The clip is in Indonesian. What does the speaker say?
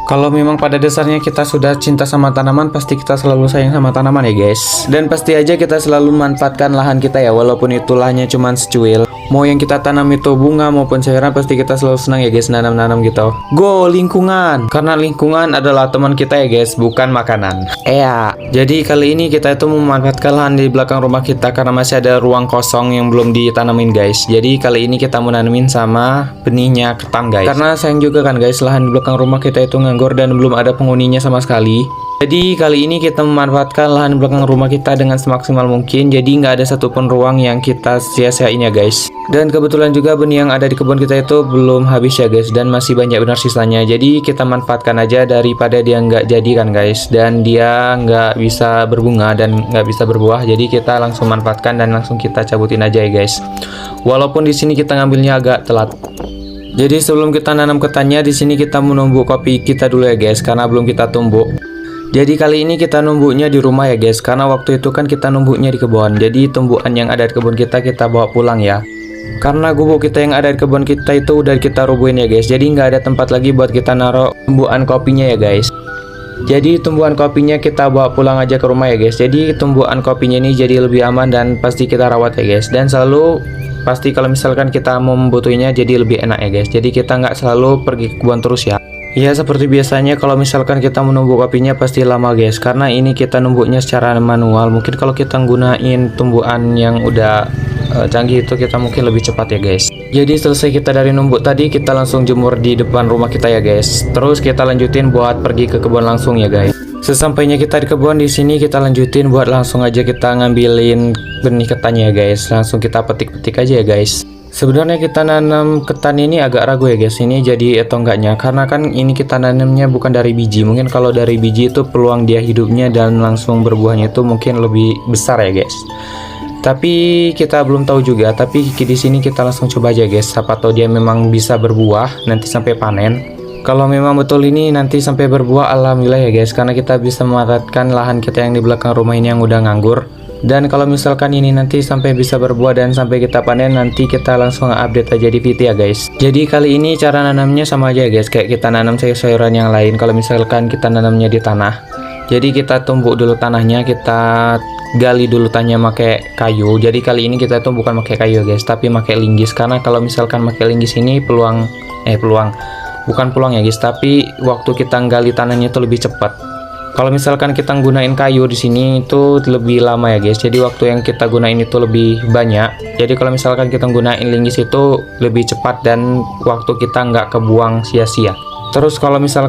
Kalau memang pada dasarnya kita sudah cinta sama tanaman, pasti kita selalu sayang sama tanaman ya guys. Dan pasti aja kita selalu manfaatkan lahan kita ya, walaupun itu lahannya cuman secuil. Mau yang kita tanam itu bunga maupun sayuran, pasti kita selalu senang ya guys nanam-nanam gitu. Go lingkungan, karena lingkungan adalah teman kita ya guys, bukan makanan. Jadi kali ini kita itu memanfaatkan lahan di belakang rumah kita karena masih ada ruang kosong yang belum ditanamin guys. Jadi kali ini kita mau nanemin sama benihnya ketan guys. Karena sayang juga kan guys, lahan di belakang rumah kita itu nganggur dan belum ada penghuninya sama sekali. Jadi kali ini kita memanfaatkan lahan belakang rumah kita dengan semaksimal mungkin. Jadi nggak ada satupun ruang yang kita sia-siain ya guys. Dan kebetulan juga benih yang ada di kebun kita itu belum habis ya guys, dan masih banyak benar sisanya. Jadi kita manfaatkan aja daripada dia nggak jadi kan guys, dan dia nggak bisa berbunga dan nggak bisa berbuah. Jadi kita langsung manfaatkan dan langsung kita cabutin aja ya guys. Walaupun di sini kita ngambilnya agak telat. Jadi sebelum kita nanam ketannya, di sini kita menumbuk kopi kita dulu ya guys, karena belum kita tumbuk. Jadi kali ini kita numbuknya di rumah ya guys, karena waktu itu kan kita numbuknya di kebun. Jadi tumbuhan yang ada di kebun kita bawa pulang ya. Karena gubuk kita yang ada di kebun kita itu udah kita rubuhin ya guys. Jadi nggak ada tempat lagi buat kita naruh tumbuhan kopinya ya guys. Jadi tumbuhan kopinya kita bawa pulang aja ke rumah ya guys. Jadi tumbuhan kopinya ini jadi lebih aman dan pasti kita rawat ya guys. Dan selalu pasti kalau misalkan kita mau membutuhnya jadi lebih enak ya guys. Jadi kita nggak selalu pergi ke kebun terus ya. Ya seperti biasanya kalau misalkan kita menumbuk kopinya pasti lama guys, karena ini kita numbuknya secara manual. Mungkin kalau kita gunain tumbuhan yang udah canggih itu kita mungkin lebih cepat ya guys. Jadi selesai kita dari numbuk tadi, kita langsung jemur di depan rumah kita ya guys. Terus kita lanjutin buat pergi ke kebun langsung ya guys. Sesampainya kita di kebun, di sini kita lanjutin buat langsung aja kita ngambilin benih ketannya ya guys. Langsung kita petik-petik aja ya guys. Sebenarnya kita nanam ketan ini agak ragu ya guys, ini jadi atau enggaknya, karena kan ini kita nanamnya bukan dari biji. Mungkin kalau dari biji itu peluang dia hidupnya dan langsung berbuahnya itu mungkin lebih besar ya guys. Tapi kita belum tahu juga. Tapi di sini kita langsung coba aja guys, siapa tahu dia memang bisa berbuah nanti sampai panen. Kalau memang betul ini nanti sampai berbuah, alhamdulillah ya guys, karena kita bisa memanfaatkan lahan kita yang di belakang rumah ini yang udah nganggur. Dan kalau misalkan ini nanti sampai bisa berbuah dan sampai kita panen, nanti kita langsung update aja di VT ya guys. Jadi kali ini cara nanamnya sama aja ya guys, kayak kita nanam sayur-sayuran yang lain. Kalau misalkan kita nanamnya di tanah, jadi kita tumbuk dulu tanahnya, kita gali dulu tanahnya pakai kayu. Jadi kali ini kita tuh bukan pakai kayu guys, tapi pakai linggis. Karena kalau misalkan pakai linggis ini bukan peluang ya guys, tapi waktu kita gali tanahnya itu lebih cepat. Kalau misalkan kita gunain kayu di sini itu lebih lama ya guys. Jadi waktu yang kita gunain itu lebih banyak. Jadi kalau misalkan kita gunain linggis itu lebih cepat dan waktu kita nggak kebuang sia-sia. Terus kalau misalkan